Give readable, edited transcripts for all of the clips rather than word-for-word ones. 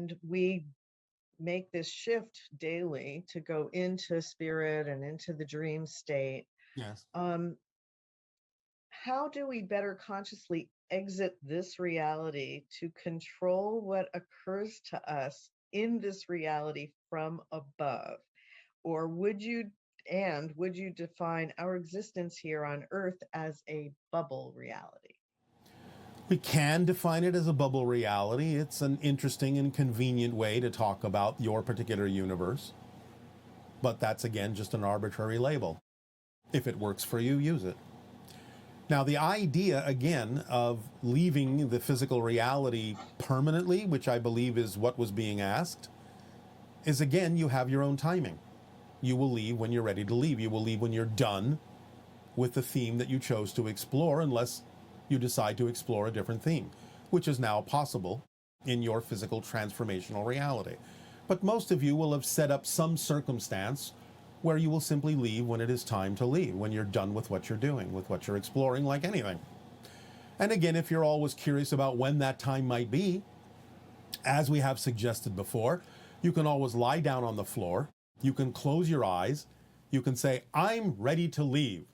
and we make this shift daily to go into spirit and into the dream state. Yes. How do we better consciously exit this reality to control what occurs to us in this reality from above? Or would you define our existence here on Earth as a bubble reality? We can define it as a bubble reality. It's an interesting and convenient way to talk about your particular universe. But that's, again, just an arbitrary label. If it works for you, use it. Now, the idea, again, of leaving the physical reality permanently, which I believe is what was being asked, is, again, you have your own timing. You will leave when you're ready to leave. You will leave when you're done with the theme that you chose to explore, unless you decide to explore a different theme, which is now possible in your physical transformational reality. But most of you will have set up some circumstance where you will simply leave when it is time to leave, when you're done with what you're doing, with what you're exploring, like anything. And again, if you're always curious about when that time might be, as we have suggested before, you can always lie down on the floor, you can close your eyes, you can say, I'm ready to leave.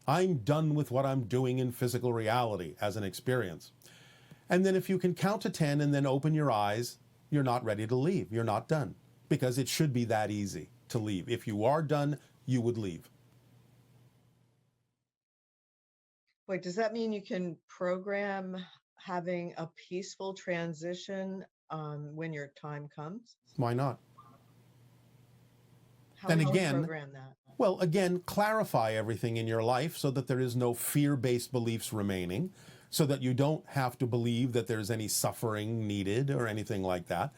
I'm done with what I'm doing in physical reality as an experience. And then if you can count to 10 and then open your eyes, you're not ready to leave. You're not done, because it should be that easy to leave. If you are done, you would leave. Wait, does that mean you can program having a peaceful transition when your time comes? Why not? How And would you again, program that? well, again, clarify everything in your life so that there is no fear-based beliefs remaining, so that you don't have to believe that there's any suffering needed or anything like that.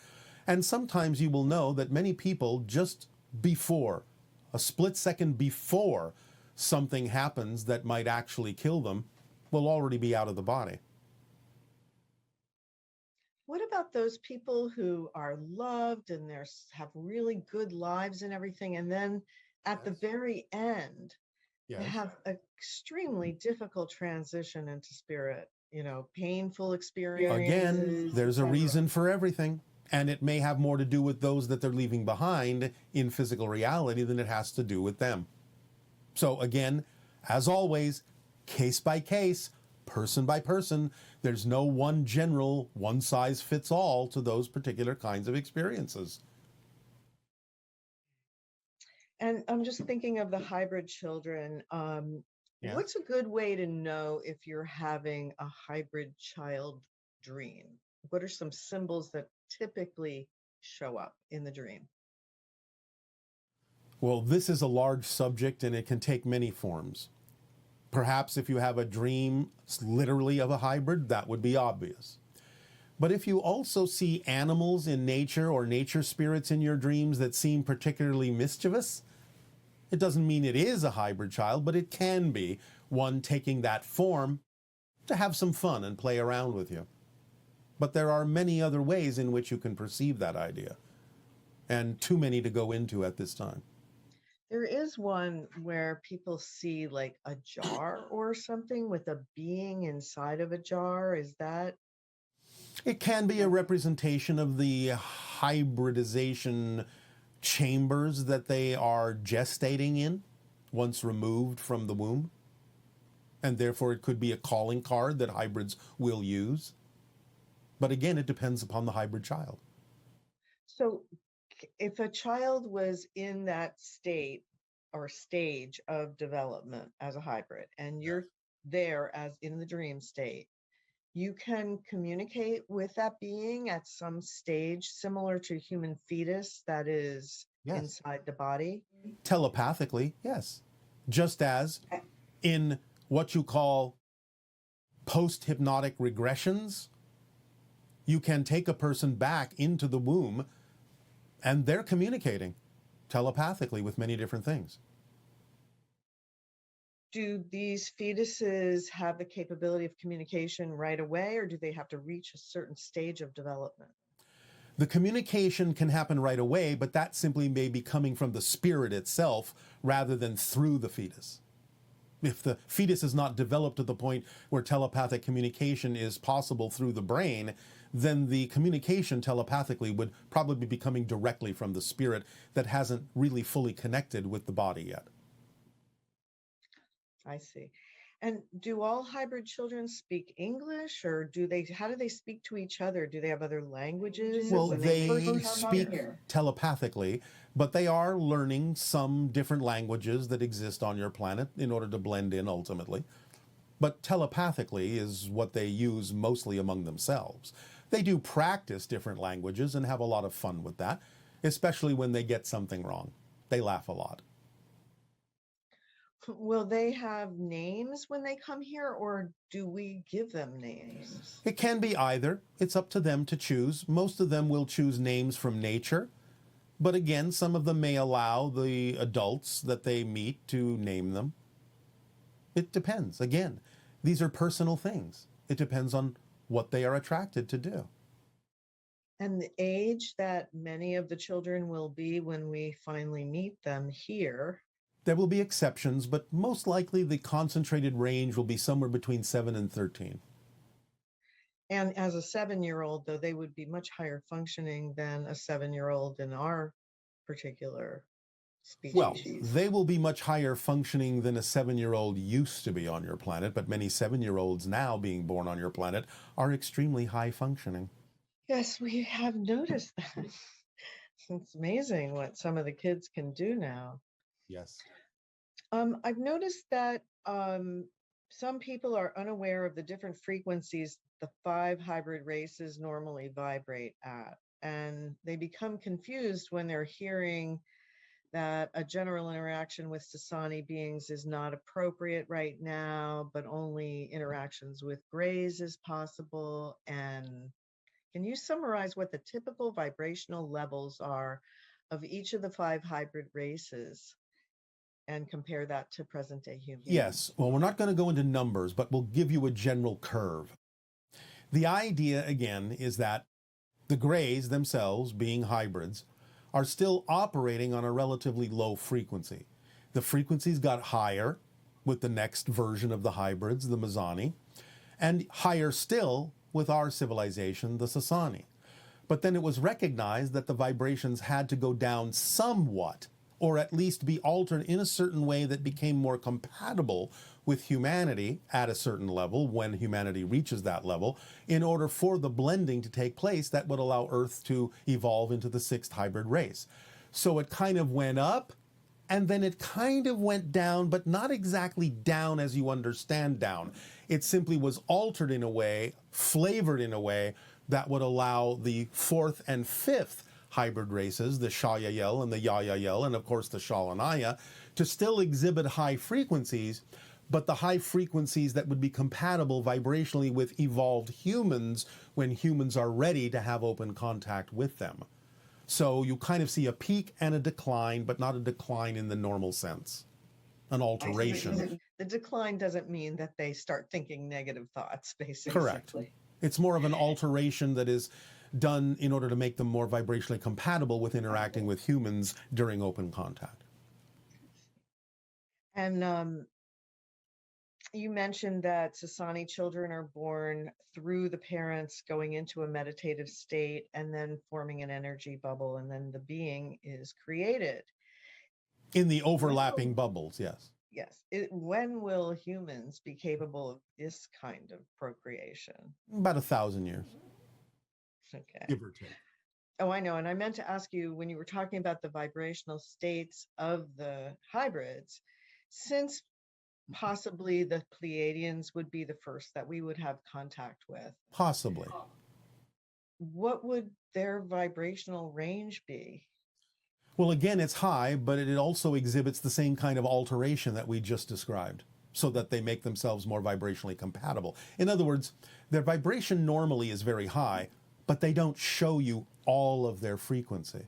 And sometimes you will know that many people, just before, a split second before something happens that might actually kill them, will already be out of the body. What about those people who are loved and have really good lives and everything, and then at the very end, they have an extremely difficult transition into spirit, painful experiences? Again, there's a reason for everything. And it may have more to do with those that they're leaving behind in physical reality than it has to do with them. So again, as always, case by case, person by person, there's no one general, one size fits all to those particular kinds of experiences. And I'm just thinking of the hybrid children. What's a good way to know if you're having a hybrid child dream? What are some symbols that typically show up in the dream? Well, this is a large subject and it can take many forms. Perhaps if you have a dream literally of a hybrid, that would be obvious. But if you also see animals in nature or nature spirits in your dreams that seem particularly mischievous, it doesn't mean it is a hybrid child, but it can be one taking that form to have some fun and play around with you. But there are many other ways in which you can perceive that idea, and too many to go into at this time. There is one where people see like a jar or something with a being inside of a jar. Is that? It can be a representation of the hybridization chambers that they are gestating in once removed from the womb. And therefore it could be a calling card that hybrids will use. But again, it depends upon the hybrid child. So if a child was in that state or stage of development as a hybrid, and you're there as in the dream state, you can communicate with that being at some stage similar to human fetus that is inside the body? Telepathically, yes. Just as in what you call post-hypnotic regressions, you can take a person back into the womb and they're communicating telepathically with many different things. Do these fetuses have the capability of communication right away, or do they have to reach a certain stage of development? The communication can happen right away, but that simply may be coming from the spirit itself rather than through the fetus. If the fetus is not developed to the point where telepathic communication is possible through the brain, then the communication telepathically would probably be coming directly from the spirit that hasn't really fully connected with the body yet. I see. And do all hybrid children speak English, or how do they speak to each other? Do they have other languages? Well, when they first come speak here? telepathically, but they are learning some different languages that exist on your planet in order to blend in ultimately. But telepathically is what they use mostly among themselves. They do practice different languages and have a lot of fun with that, especially when they get something wrong. They laugh a lot. Will they have names when they come here, or do we give them names? It can be either. It's up to them to choose. Most of them will choose names from nature. But again, some of them may allow the adults that they meet to name them. It depends. Again, these are personal things. It depends on what they are attracted to do. And the age that many of the children will be when we finally meet them here. There will be exceptions, but most likely the concentrated range will be somewhere between 7 and 13. And as a 7-year-old, though, they would be much higher functioning than a 7-year-old in our particular species. Well, they will be much higher functioning than a 7-year-old used to be on your planet, but many 7-year-olds now being born on your planet are extremely high functioning. Yes, we have noticed that. It's amazing what some of the kids can do now. Yes. I've noticed that some people are unaware of the different frequencies the 5 hybrid races normally vibrate at, and they become confused when they're hearing that a general interaction with Sasani beings is not appropriate right now, but only interactions with grays is possible. And can you summarize what the typical vibrational levels are of each of the 5 hybrid races and compare that to present day humans? Yes. Well, we're not going to go into numbers, but we'll give you a general curve. The idea, again, is that the grays themselves, being hybrids, are still operating on a relatively low frequency. The frequencies got higher with the next version of the hybrids, the Mizani, and higher still with our civilization, the Sasani. But then it was recognized that the vibrations had to go down somewhat, or at least be altered in a certain way that became more compatible with humanity at a certain level when humanity reaches that level, in order for the blending to take place that would allow Earth to evolve into the 6th hybrid race. So it kind of went up, and then it kind of went down, but not exactly down as you understand down. It simply was altered in a way, flavored in a way, that would allow the 4th and 5th hybrid races, the Shayayel and the Yayayel, and of course the Shalanaya, to still exhibit high frequencies, but the high frequencies that would be compatible vibrationally with evolved humans when humans are ready to have open contact with them. So you kind of see a peak and a decline, but not a decline in the normal sense, an alteration. The decline doesn't mean that they start thinking negative thoughts, basically. Correct. It's more of an alteration that is done in order to make them more vibrationally compatible with interacting with humans during open contact. And you mentioned that Sasani children are born through the parents going into a meditative state and then forming an energy bubble, and then the being is created. In the overlapping bubbles, yes. Yes. When will humans be capable of this kind of procreation? About 1,000 years. Okay. Give or take. Oh, I know. And I meant to ask you, when you were talking about the vibrational states of the hybrids, since possibly the Pleiadians would be the first that we would have contact with. Possibly. What would their vibrational range be? Well, again, it's high, but it also exhibits the same kind of alteration that we just described, so that they make themselves more vibrationally compatible. In other words, their vibration normally is very high, but they don't show you all of their frequency.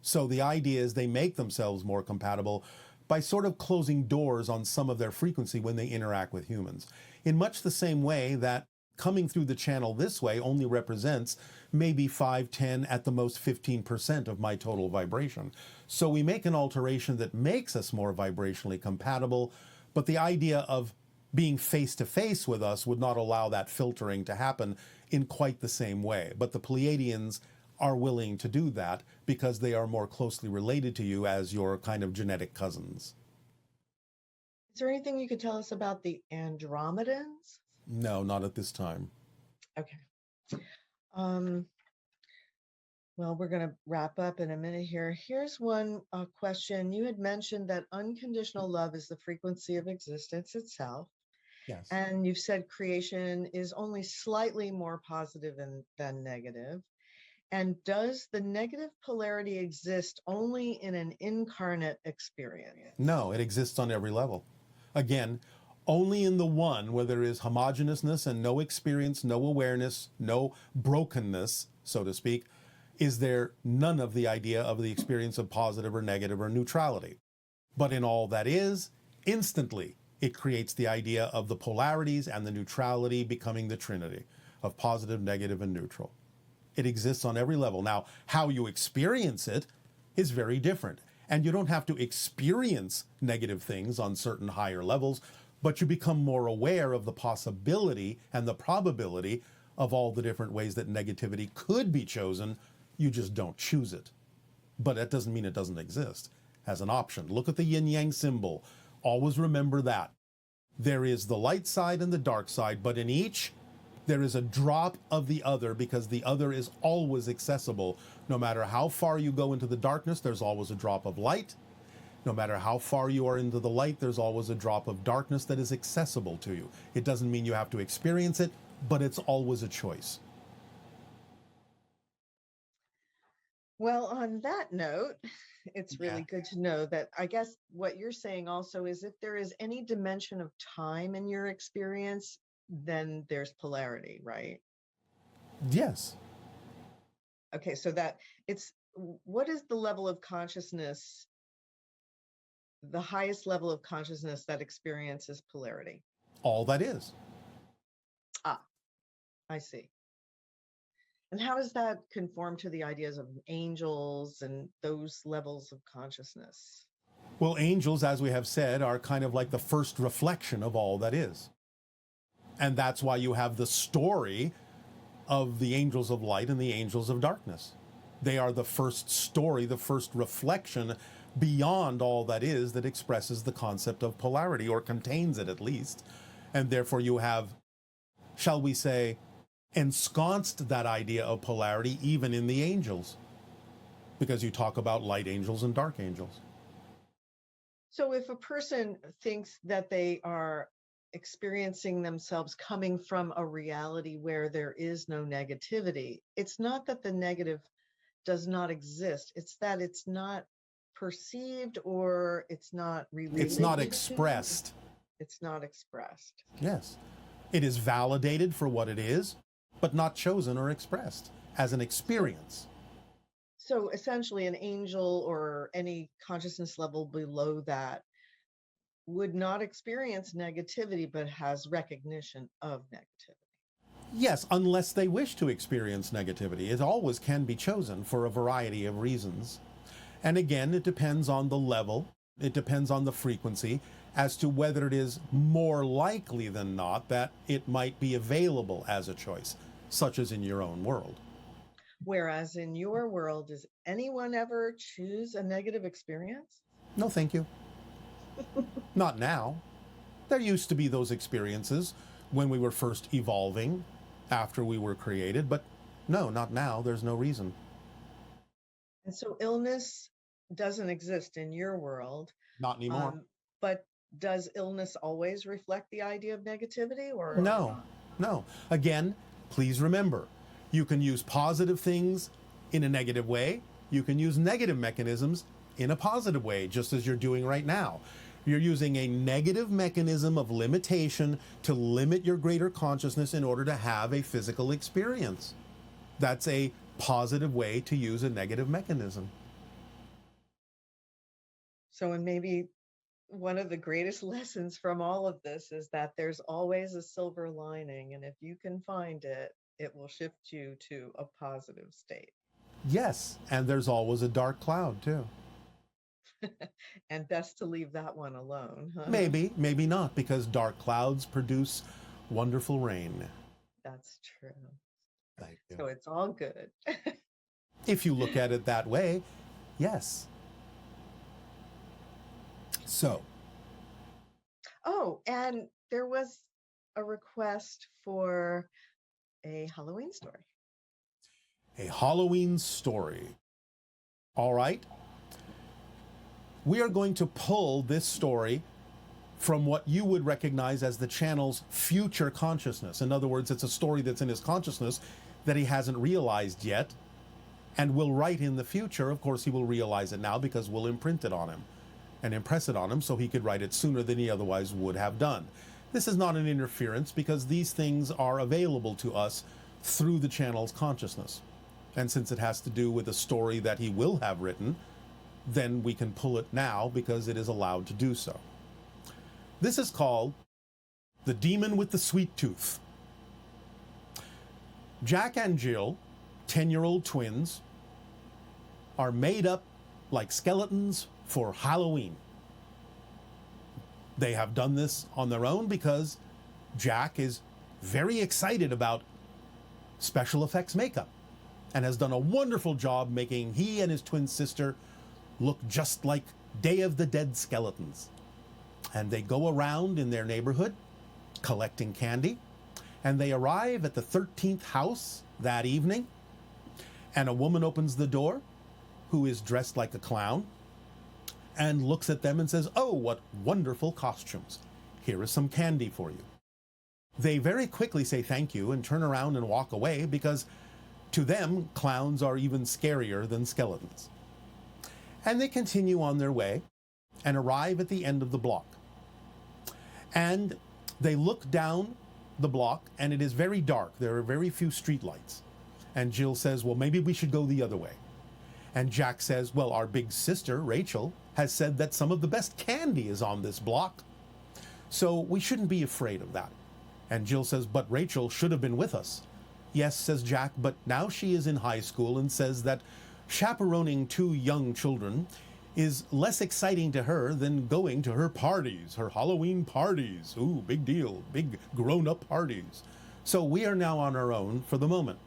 So the idea is they make themselves more compatible by sort of closing doors on some of their frequency when they interact with humans. In much the same way that coming through the channel this way only represents maybe 5, 10, at the most 15% of my total vibration. So we make an alteration that makes us more vibrationally compatible, but the idea of being face to face with us would not allow that filtering to happen in quite the same way. But the Pleiadians are willing to do that because they are more closely related to you as your kind of genetic cousins. Is there anything you could tell us about the Andromedans? No, not at this time. Okay. Well, we're going to wrap up in a minute here. Here's one question. You had mentioned that unconditional love is the frequency of existence itself. Yes. And you've said creation is only slightly more positive than negative. And does the negative polarity exist only in an incarnate experience? No, it exists on every level. Again, only in the one where there is homogeneousness and no experience, no awareness, no brokenness, so to speak, is there none of the idea of the experience of positive or negative or neutrality. But in all that is, instantly, it creates the idea of the polarities and the neutrality becoming the trinity of positive, negative, and neutral. It exists on every level. Now, how you experience it is very different. And you don't have to experience negative things on certain higher levels, but you become more aware of the possibility and the probability of all the different ways that negativity could be chosen. You just don't choose it. But that doesn't mean it doesn't exist as an option. Look at the yin-yang symbol. Always remember that. There is the light side and the dark side, but in each, there is a drop of the other because the other is always accessible. No matter how far you go into the darkness, there's always a drop of light. No matter how far you are into the light, there's always a drop of darkness that is accessible to you. It doesn't mean you have to experience it, but it's always a choice. Well, on that note, it's really good to know that I guess what you're saying also is if there is any dimension of time in your experience, then there's polarity, right? Yes. Okay, so that what is the level of consciousness, the highest level of consciousness that experiences polarity? All that is. Ah, I see. And how does that conform to the ideas of angels and those levels of consciousness? Well, angels, as we have said, are kind of like the first reflection of all that is. And that's why you have the story of the angels of light and the angels of darkness. They are the first story, the first reflection beyond all that is that expresses the concept of polarity, or contains it at least. And therefore you have, shall we say, ensconced that idea of polarity even in the angels, because you talk about light angels and dark angels. So if a person thinks that they are experiencing themselves coming from a reality where there is no negativity, it's not that the negative does not exist, it's that it's not perceived or it's not related. It's not expressed. It's not expressed. Yes. It is validated for what it is, but not chosen or expressed as an experience. So essentially an angel or any consciousness level below that would not experience negativity, but has recognition of negativity. Yes, unless they wish to experience negativity. It always can be chosen for a variety of reasons. And again, it depends on the level, it depends on the frequency, as to whether it is more likely than not that it might be available as a choice, such as in your own world. Whereas in your world, does anyone ever choose a negative experience? No, thank you. Not now. There used to be those experiences when we were first evolving, after we were created, but no, not now. There's no reason. And so illness doesn't exist in your world. Not anymore. But does illness always reflect the idea of negativity, or no? No. Again, please remember, you can use positive things in a negative way. You can use negative mechanisms in a positive way, just as you're doing right now. You're using a negative mechanism of limitation to limit your greater consciousness in order to have a physical experience. That's a positive way to use a negative mechanism. So, and maybe one of the greatest lessons from all of this is that there's always a silver lining, and if you can find it, it will shift you to a positive state. Yes, and there's always a dark cloud too. And best to leave that one alone, huh? Maybe, maybe not, because dark clouds produce wonderful rain. That's true. Thank you. So it's all good. If you look at it that way, yes. So. Oh, and there was a request for a Halloween story. A Halloween story. All right. We are going to pull this story from what you would recognize as the channel's future consciousness. In other words, it's a story that's in his consciousness that he hasn't realized yet and will write in the future. Of course, he will realize it now because we'll imprint it on him and impress it on him so he could write it sooner than he otherwise would have done. This is not an interference because these things are available to us through the channel's consciousness. And since it has to do with a story that he will have written, then we can pull it now because it is allowed to do so. This is called The Demon with the Sweet Tooth. Jack and Jill, 10-year-old twins, are made up like skeletons for Halloween. They have done this on their own because Jack is very excited about special effects makeup and has done a wonderful job making he and his twin sister look just like Day of the Dead skeletons. And they go around in their neighborhood collecting candy, and they arrive at the 13th house that evening, and a woman opens the door who is dressed like a clown and looks at them and says, "Oh, what wonderful costumes. Here is some candy for you." They very quickly say thank you and turn around and walk away because to them, clowns are even scarier than skeletons. And they continue on their way and arrive at the end of the block. And they look down the block and it is very dark. There are very few streetlights. And Jill says, "Well, maybe we should go the other way." And Jack says, "Well, our big sister, Rachel, has said that some of the best candy is on this block. So we shouldn't be afraid of that." And Jill says, "But Rachel should have been with us." "Yes," says Jack, "but now she is in high school and says that chaperoning two young children is less exciting to her than going to her parties, her Halloween parties. Ooh, big deal, big grown-up parties. So we are now on our own for the moment.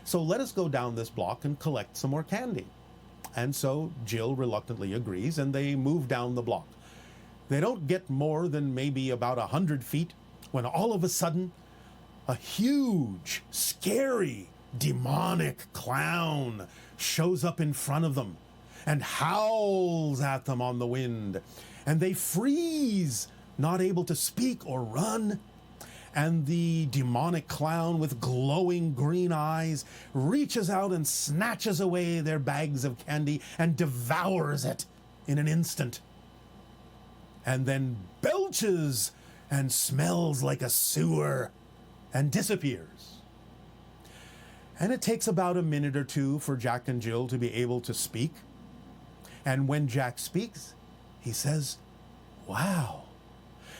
So let us go down this block and collect some more candy." And so Jill reluctantly agrees, and they move down the block. They don't get more than maybe about 100 feet when all of a sudden, a huge, scary, demonic clown shows up in front of them and howls at them on the wind. And they freeze, not able to speak or run. And the demonic clown with glowing green eyes reaches out and snatches away their bags of candy and devours it in an instant. And then belches and smells like a sewer and disappears. And it takes about a minute or two for Jack and Jill to be able to speak. And when Jack speaks, he says, "Wow."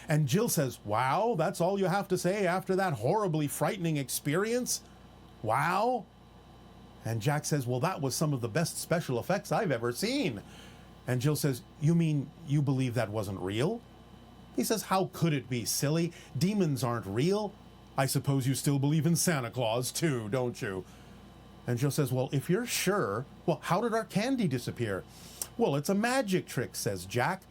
And Jill says, "Wow, that's all you have to say after that horribly frightening experience? Wow?" And Jack says, "Well, that was some of the best special effects I've ever seen." And Jill says, "You mean you believe that wasn't real?" He says, "How could it be, silly? Demons aren't real. I suppose you still believe in Santa Claus too, don't you?" And Jill says, "Well, if you're sure, well, how did our candy disappear?" "Well, it's a magic trick," says Jack.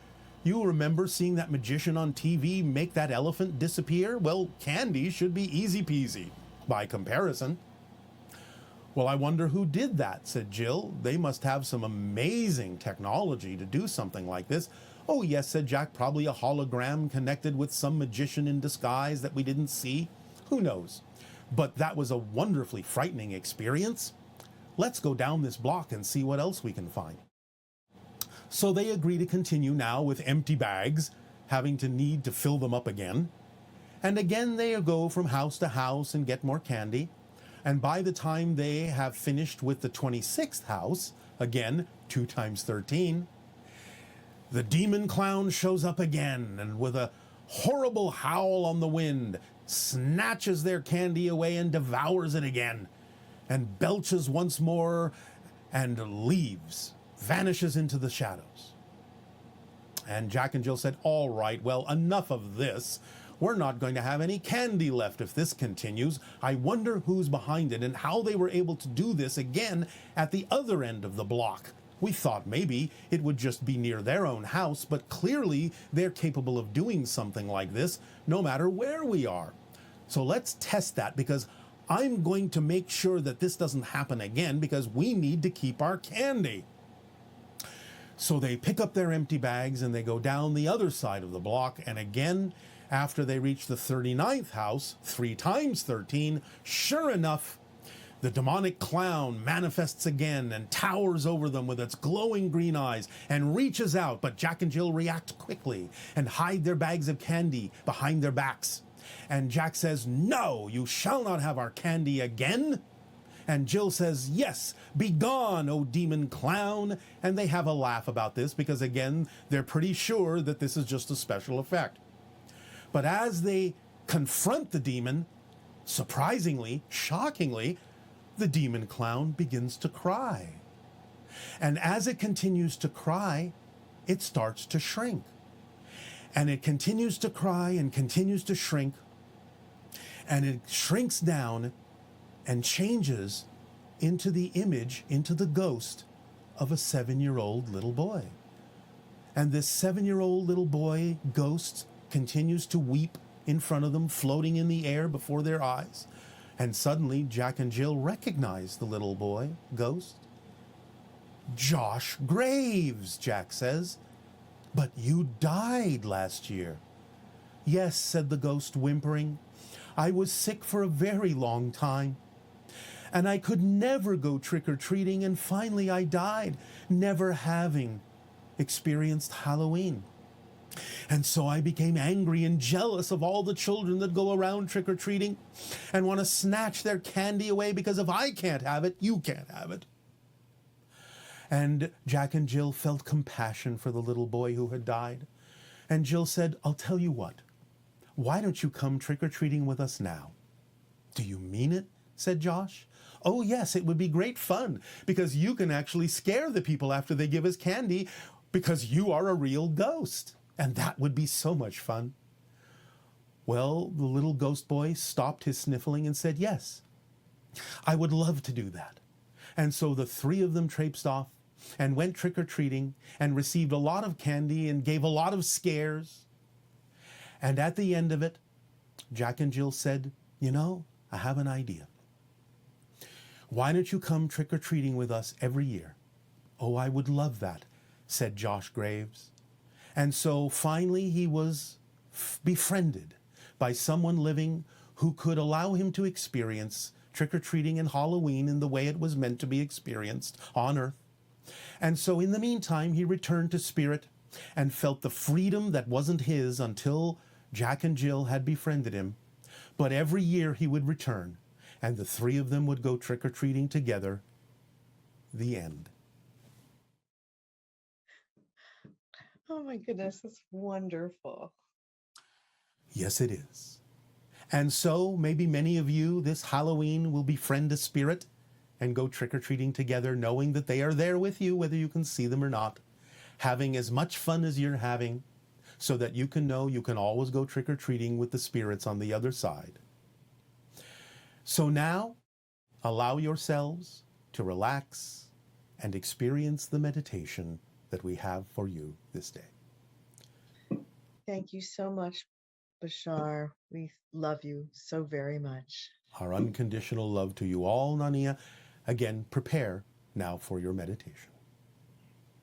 "You remember seeing that magician on TV make that elephant disappear? Well, candy should be easy peasy by comparison." "Well, I wonder who did that," said Jill. "They must have some amazing technology to do something like this." "Oh, yes," said Jack, "probably a hologram connected with some magician in disguise that we didn't see. Who knows? But that was a wonderfully frightening experience. Let's go down this block and see what else we can find." So they agree to continue now with empty bags, having to need to fill them up again. And again they go from house to house and get more candy. And by the time they have finished with the 26th house, again, 2 times 13, the demon clown shows up again and with a horrible howl on the wind, snatches their candy away and devours it again, and belches once more and leaves. Vanishes into the shadows. And Jack and Jill said, "All right, well, enough of this. we're not going to have any candy left if this continues. I wonder who's behind it and how they were able to do this again at the other end of the block. We thought maybe it would just be near their own house, but clearly they're capable of doing something like this no matter where we are. So let's test that, because I'm going to make sure that this doesn't happen again, because we need to keep our candy. So they pick up their empty bags and they go down the other side of the block, and again, after they reach the 39th house, 3 times 13, sure enough, the demonic clown manifests again and towers over them with its glowing green eyes and reaches out, but Jack and Jill react quickly and hide their bags of candy behind their backs. And Jack says, "No, you shall not have our candy again." And Jill says, "Yes, be gone, O demon clown." And they have a laugh about this because, again, they're pretty sure that this is just a special effect. But as they confront the demon, surprisingly, shockingly, the demon clown begins to cry. And as it continues to cry, it starts to shrink. And it continues to cry and continues to shrink. And it shrinks down and changes into the image, into the ghost of a 7-year-old little boy. And this 7-year-old little boy ghost continues to weep in front of them, floating in the air before their eyes. And suddenly Jack and Jill recognize the little boy ghost. "Josh Graves," Jack says. "But you died last year." "Yes," said the ghost, whimpering. "I was sick for a very long time. And I could never go trick-or-treating, and finally I died, never having experienced Halloween. And so I became angry and jealous of all the children that go around trick-or-treating and want to snatch their candy away, because if I can't have it, you can't have it." And Jack and Jill felt compassion for the little boy who had died. And Jill said, "I'll tell you what, why don't you come trick-or-treating with us now?" "Do you mean it?" said Josh. "Oh yes, it would be great fun, because you can actually scare the people after they give us candy, because you are a real ghost. And that would be so much fun." Well, the little ghost boy stopped his sniffling and said, "Yes, I would love to do that." And so the 3 of them traipsed off and went trick-or-treating and received a lot of candy and gave a lot of scares. And at the end of it, Jack and Jill said, "You know, I have an idea. Why don't you come trick-or-treating with us every year?" "Oh, I would love that," said Josh Graves. And so finally he was befriended by someone living who could allow him to experience trick-or-treating and Halloween in the way it was meant to be experienced on Earth. And so in the meantime, he returned to spirit and felt the freedom that wasn't his until Jack and Jill had befriended him. But every year he would return, and the 3 of them would go trick-or-treating together. The end. Oh my goodness, that's wonderful. Yes, it is. And so maybe many of you this Halloween will befriend a spirit and go trick-or-treating together, knowing that they are there with you, whether you can see them or not, having as much fun as you're having, so that you can know you can always go trick-or-treating with the spirits on the other side. So now, allow yourselves to relax and experience the meditation that we have for you this day. Thank you so much, Bashar. We love you so very much. Our unconditional love to you all, Nania. Again, prepare now for your meditation.